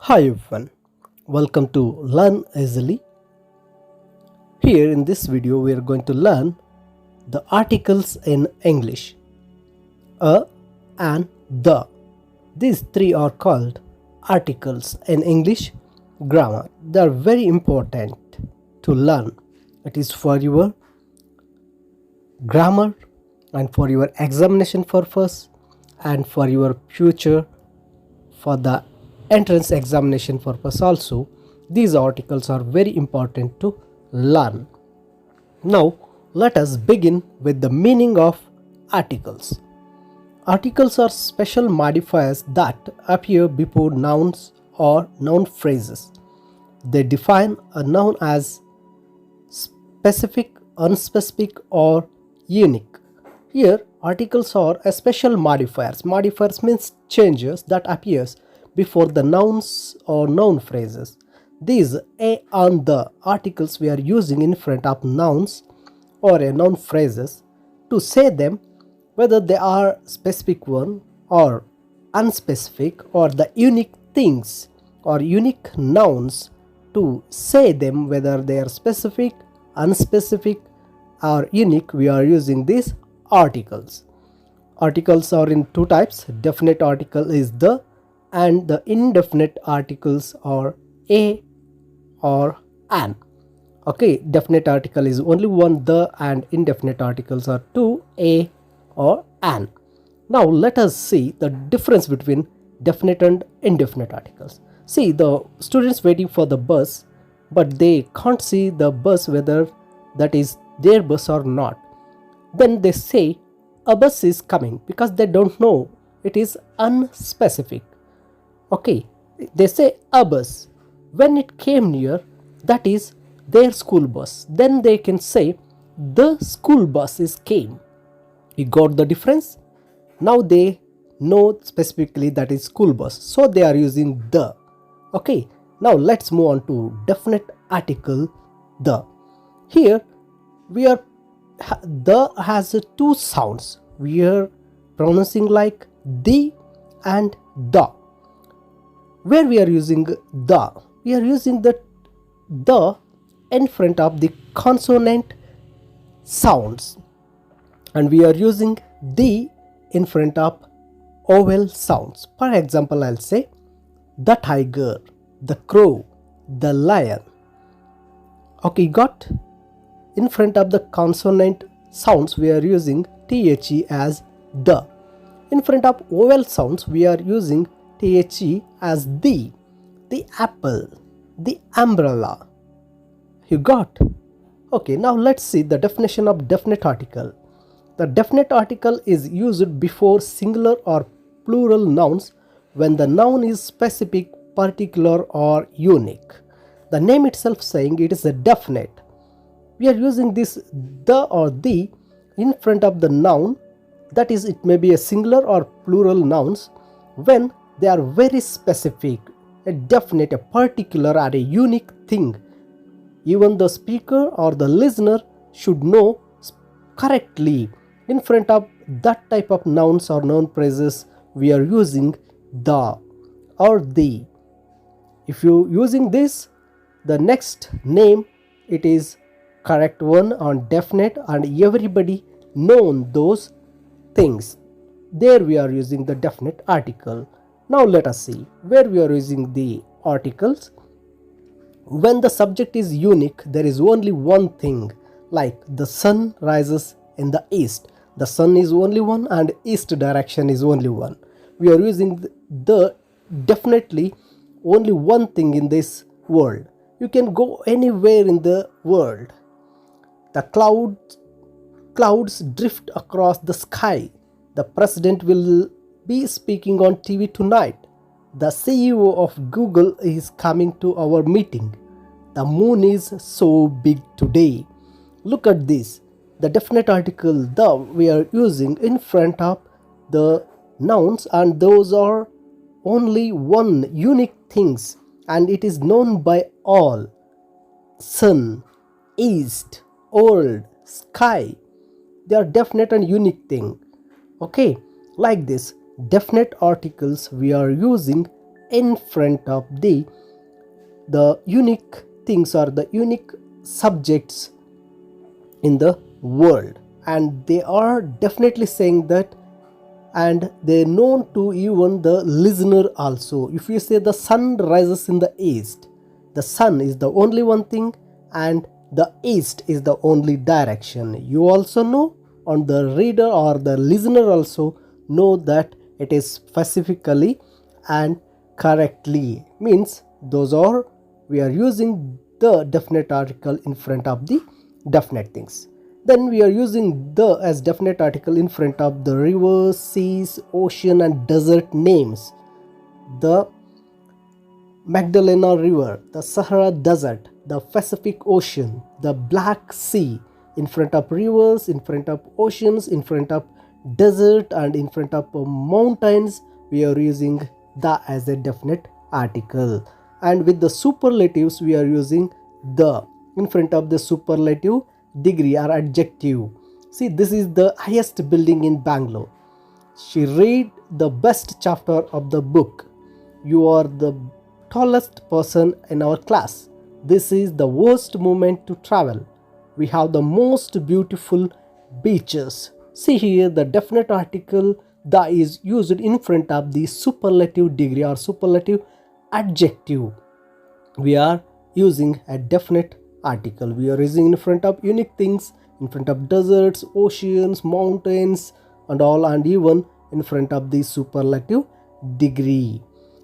Hi everyone, welcome to Learn Easily. Here in this video we are going to learn the articles in English. A and the. These three are called articles in English grammar. They are very important to learn. It is for your grammar and for your examination purpose and for your future, for the entrance examination purpose also. These articles are very important to learn. Now let us begin with the meaning of articles. Articles are special modifiers that appear before nouns or noun phrases. They define a noun as specific, unspecific, or unique. Here articles are a special modifiers. Modifiers means changes that appears before the nouns or noun phrases. These a and the articles we are using in front of nouns or a noun phrases to say them whether they are specific one or unspecific, or the unique things or unique nouns to say them whether they are specific, unspecific, or unique. We are using these articles. Articles are in two types. Definite article is the, and the indefinite articles are a or an. Okay, definite article is only one the, and indefinite articles are two, a or an. Now let us see the difference between definite and indefinite articles. See, the students waiting for the bus, but they can't see the bus whether that is their bus or not. Then they say a bus is coming because they don't know, it is unspecific. Okay, they say a bus. When it came near, that is their school bus. Then they can say the school bus is came. You got the difference? Now they know specifically that is school bus, so they are using the. Okay, now let's move on to definite article the. Here we are, the has two sounds. We are pronouncing like the and the. Where we are using the, we are using the in front of the consonant sounds, and we are using the in front of vowel sounds. For example, I'll say the tiger, the crow, the lion. Okay, got? In front of the consonant sounds we are using the as the. In front of vowel sounds we are using the as the apple, the umbrella. You got? Okay, now let's see the definition of definite article. The definite article is used before singular or plural nouns when the noun is specific, particular, or unique. The name itself saying it is a definite. We are using this the or the in front of the noun, that is, it may be a singular or plural nouns when they are very specific, a definite, a particular, or a unique thing. Even the speaker or the listener should know correctly. In front of that type of nouns or noun phrases we are using the or the. If you using this, the next name, it is correct one on definite, and everybody known those things. There we are using the definite article. Now let us see where we are using the articles. When the subject is unique, there is only one thing, like the sun rises in the east. The sun is only one and east direction is only one. We are using the definitely only one thing in this world. You can go anywhere in the world. The clouds drift across the sky. The president will be speaking on TV tonight. The CEO of Google is coming to our meeting. The moon is so big today. Look at this. The definite article the we are using in front of the nouns, and those are only one unique things, and it is known by all. Sun, east, old, sky. They are definite and unique thing. Okay, like this definite articles we are using in front of the unique things or the unique subjects in the world, and they are definitely saying that, and they're known to even the listener also. If you say the sun rises in the east, the sun is the only one thing and the east is the only direction. You also know, on the reader or the listener also know that it is specifically and correctly, means those are, we are using the definite article in front of the definite things. Then we are using the as definite article in front of the rivers, seas, ocean and desert names. The Magdalena River, the Sahara Desert, the Pacific Ocean, the Black Sea, in front of rivers, in front of oceans, in front of desert and in front of mountains, we are using the as a definite article. And with the superlatives, we are using the in front of the superlative degree or adjective. See, this is the highest building in Bangalore. She read the best chapter of the book. You are the tallest person in our class. This is the worst moment to travel. We have the most beautiful beaches. See here, the definite article that is used in front of the superlative degree or superlative adjective. We are using a definite article. We are using in front of unique things, in front of deserts, oceans, mountains and all, and even in front of the superlative degree.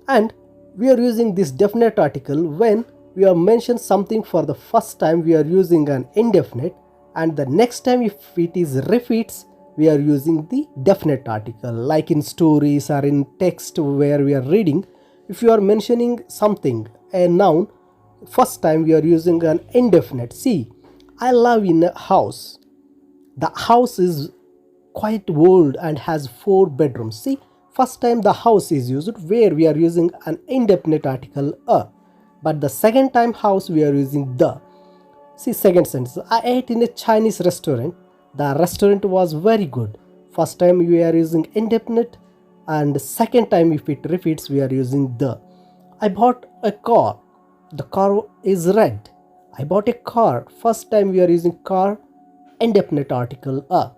And we are using this definite article when we are mentioned something for the first time, we are using an indefinite, and the next time if it is repeats, we are using the definite article. Like in stories or in text where we are reading, if you are mentioning something, a noun, first time we are using an indefinite. See, I live in a house. The house is quite old and has 4 bedrooms. See, first time the house is used where we are using an indefinite article a, but the second time house we are using the. See, second sentence, I ate in a Chinese restaurant. The restaurant was very good. First time we are using indefinite, and second time if it repeats we are using the. I bought a car. The car is red. I bought a car. First time we are using car, indefinite article a.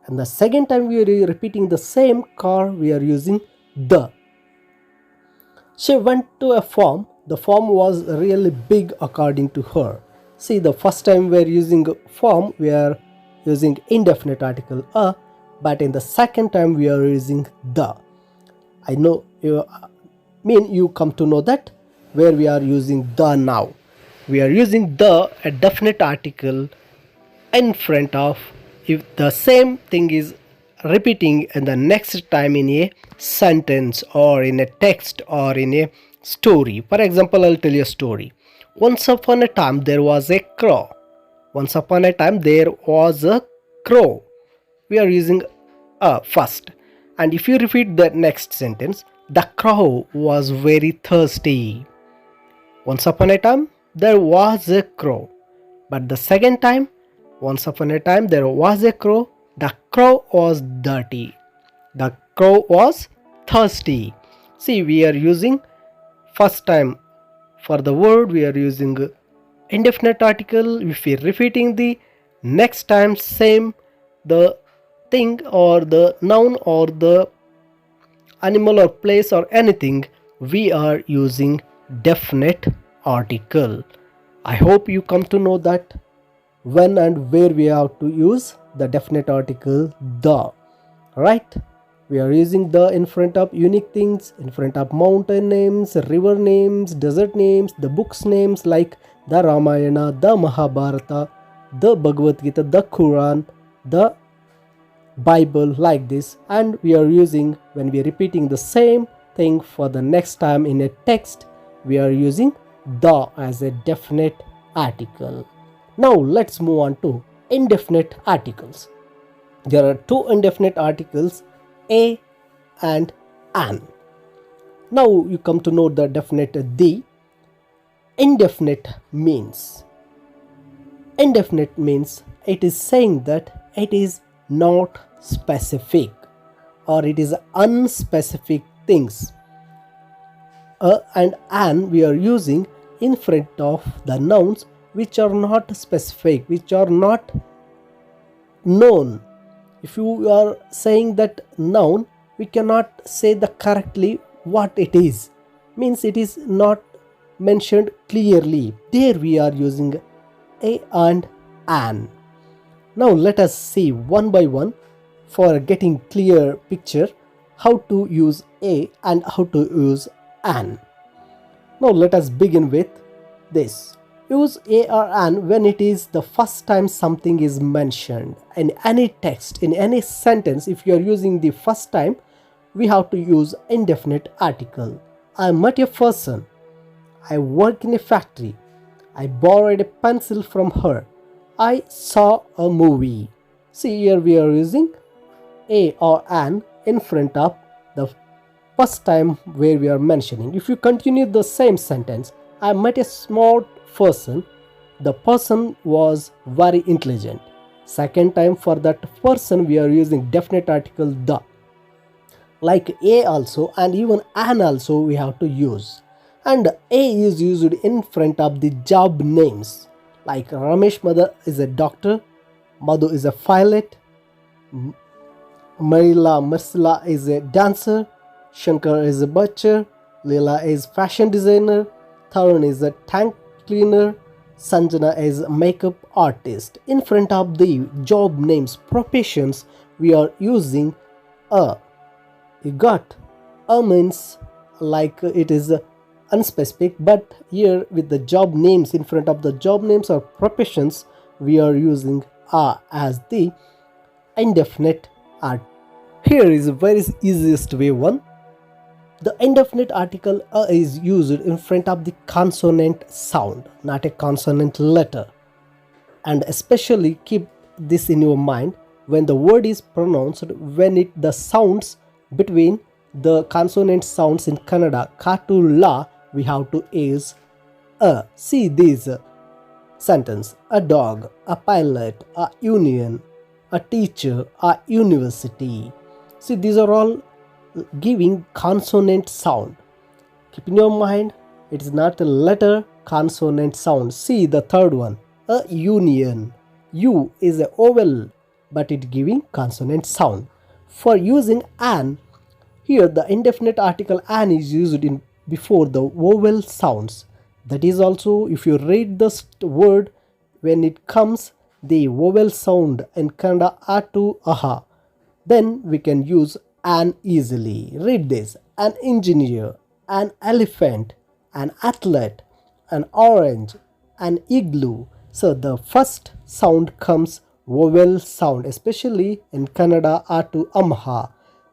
And the second time we are repeating the same car, we are using the. She went to a farm. The farm was really big according to her. See, the first time we are using farm, we are using indefinite article a, but in the second time we are using the. I know you come to know that where we are using the now. We are using the a definite article in front of if the same thing is repeating in the next time in a sentence or in a text or in a story. For example, I'll tell you a story. Once upon a time there was a crow. Once upon a time there was a crow. We are using a first. And if you repeat the next sentence, the crow was very thirsty. Once upon a time there was a crow. But the second time, once upon a time there was a crow. The crow was dirty. The crow was thirsty. See, we are using first time for the word, we are using indefinite article. If we are repeating the next time same the thing or the noun or the animal or place or anything, we are using definite article. I hope you come to know that when and where we have to use the definite article the. Right? We are using the in front of unique things, in front of mountain names, river names, desert names, the books names like the Ramayana, the Mahabharata, the Bhagavad Gita, the Quran, the Bible, like this. And we are using, when we are repeating the same thing for the next time in a text, we are using the as a definite article. Now let's move on to indefinite articles. There are 2 indefinite articles, a and an. Now you come to know the definite the. Indefinite means it is saying that it is not specific or it is unspecific things. a and an we are using in front of the nouns which are not specific, which are not known. If you are saying that noun, we cannot say the correctly what it is, means it is not mentioned clearly. There we are using a and an. Now let us see one by one for getting clear picture how to use a and how to use an. Now let us begin with this. Use a or an when it is the first time something is mentioned in any text, in any sentence. If you are using the first time, we have to use indefinite article. I met a person. I work in a factory. I borrowed a pencil from her. I saw a movie. See, here we are using a or an in front of the first time where we are mentioning. If you continue the same sentence, I met a smart person. The person was very intelligent. Second time, for that person we are using definite article the. Like a also and even an also we have to use. And a is used in front of the job names. Like Ramesh mother is a doctor, Madhu is a pilot, Marcella is a dancer, Shankar is a butcher, Leela is fashion designer, Tarun is a tank cleaner, Sanjana is a makeup artist. In front of the job names, professions, we are using a. You got? A means like it is unspecific, but here with the job names, in front of the job names or professions, we are using a as the indefinite article. Here is the very easiest way one. The indefinite article a is used in front of the consonant sound, not a consonant letter. And especially keep this in your mind when the word is pronounced, when the sounds between the consonant sounds in Kannada, ka to la, we have to use a. See this sentence: a dog, a pilot, a union, a teacher, a university. See, these are all giving consonant sound. Keep in your mind, it is not a letter, consonant sound. See the third one, a union. U is a vowel, but it giving consonant sound. For using an, here the indefinite article an is used in before the vowel sounds. That is also, if you read this word, when it comes the vowel sound in Kannada a to aha, then we can use an easily. Read this: an engineer, an elephant, an athlete, an orange, an igloo. So the first sound comes vowel sound, especially in Kannada a to amha.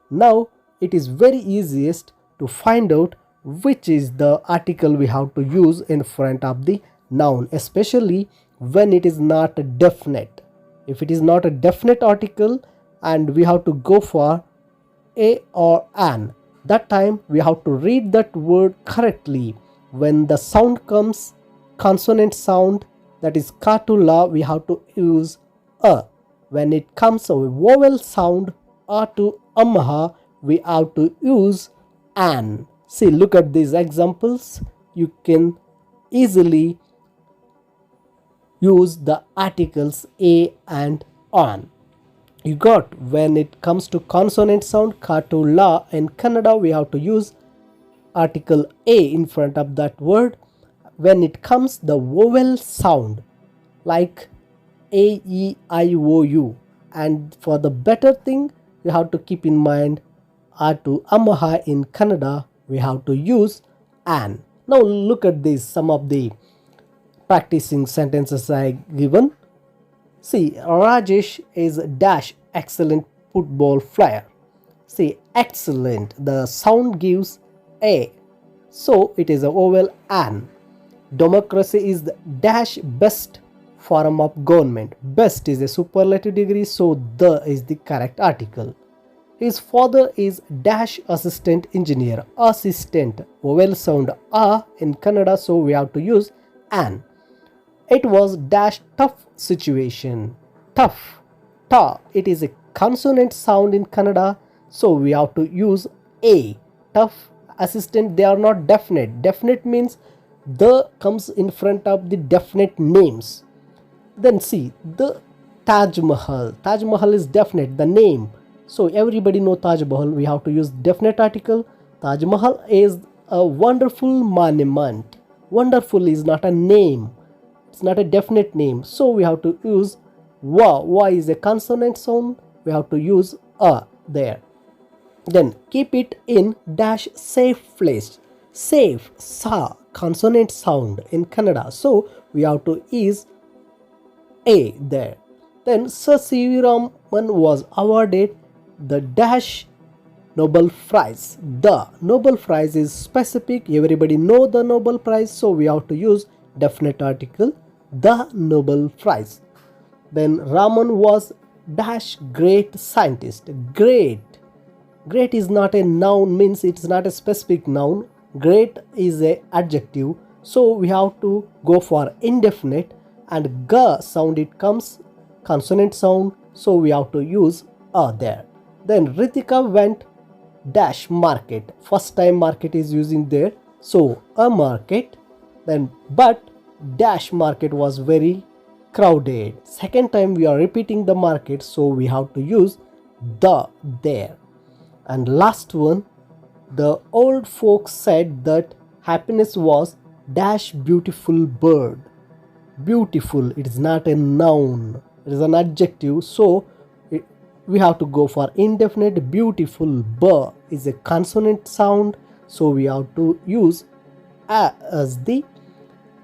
Now it is very easiest to find out which is the article we have to use in front of the noun, especially when it is not definite. If it is not a definite article and we have to go for a or an, that time we have to read that word correctly. When the sound comes, consonant sound, that is ka to la, we have to use a. When it comes a vowel sound a to amha, we have to use an. See, look at these examples. You can easily use the articles a and an. You got? When it comes to consonant sound, ka to la, in Kannada we have to use article a in front of that word. When it comes the vowel sound like a, e, I, o, u, and for the better thing, you have to keep in mind a to amaha in Kannada we have to use an. Now look at this, some of the practicing sentences I given. See, Rajesh is dash excellent football player. See, excellent, the sound gives a, so it is a vowel an. Democracy is the dash best form of government. Best is a superlative degree, so the is the correct article. His father is dash assistant engineer. Assistant, vowel sound a in Kannada, so we have to use an. It was dash tough situation. Tough, ta, it is a consonant sound in Kannada, so we have to use a. Tough assistant, they are not definite. Definite means the comes in front of the definite names. Then see the Taj Mahal. Taj Mahal is definite, the name. So everybody know Taj Mahal. We have to use definite article. Taj Mahal is a wonderful monument. Wonderful is not a name. It's not a definite name. So we have to use wa. Wa is a consonant sound. We have to use a there. Then keep it in dash safe place. Safe, sa, consonant sound in Kannada. So we have to use a there. Then Sir C.V. Raman was awarded the dash Nobel Prize. The Nobel Prize is specific. Everybody know the Nobel Prize. So we have to use definite article, the Nobel Prize. Then Raman was dash great scientist. Great. Great is not a noun, means it's not a specific noun. Great is a adjective. So we have to go for indefinite, and ga sound, it comes consonant sound. So we have to use a there. Then Ritika went dash market. First time market is using there. So a market. Then but dash market was very crowded. Second time we are repeating the market. So we have to use the there. And last one, the old folks said that happiness was dash beautiful bird. Beautiful, it is not a noun, it is an adjective. So we have to go for indefinite. Beautiful, b is a consonant sound. So we have to use a as the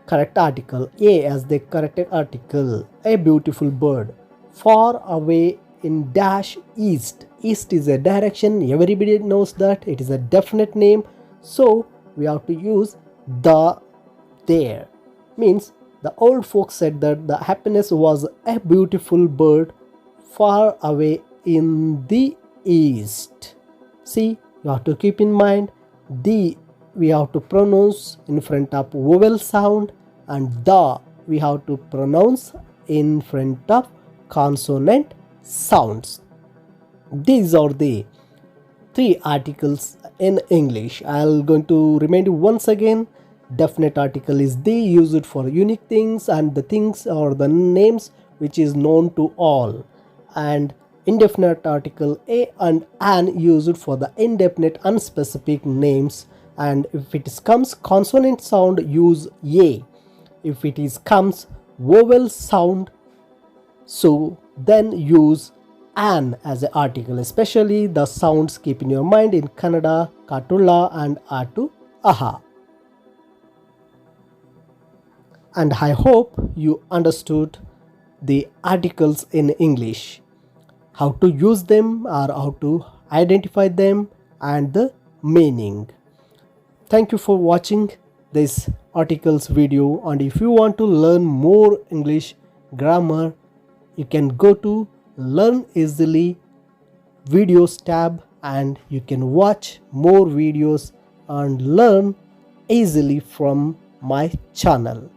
correct article, a as the correct article. A beautiful bird. Far away in dash east. East is a direction. Everybody knows that it is a definite name. So we have to use the there. Means the old folks said that the happiness was a beautiful bird far away in the east. See, you have to keep in mind the we have to pronounce in front of vowel sound, and the we have to pronounce in front of consonant sounds. These are the 3 articles in English. I'll going to remind you once again. Definite article is the used for unique things, and the things or the names which is known to all. And indefinite article a and an used for the indefinite unspecific names. And if it comes consonant sound, use a. If it is comes vowel sound, so then use an as an article. Especially the sounds, keep in your mind in Kannada, Katula and Atu, Aha. And I hope you understood the articles in English, how to use them or how to identify them and the meaning. Thank you for watching this articles video, and if you want to learn more English grammar, you can go to Learn Easily videos tab, and you can watch more videos and learn easily from my channel.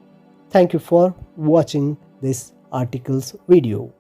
Thank you for watching this articles video.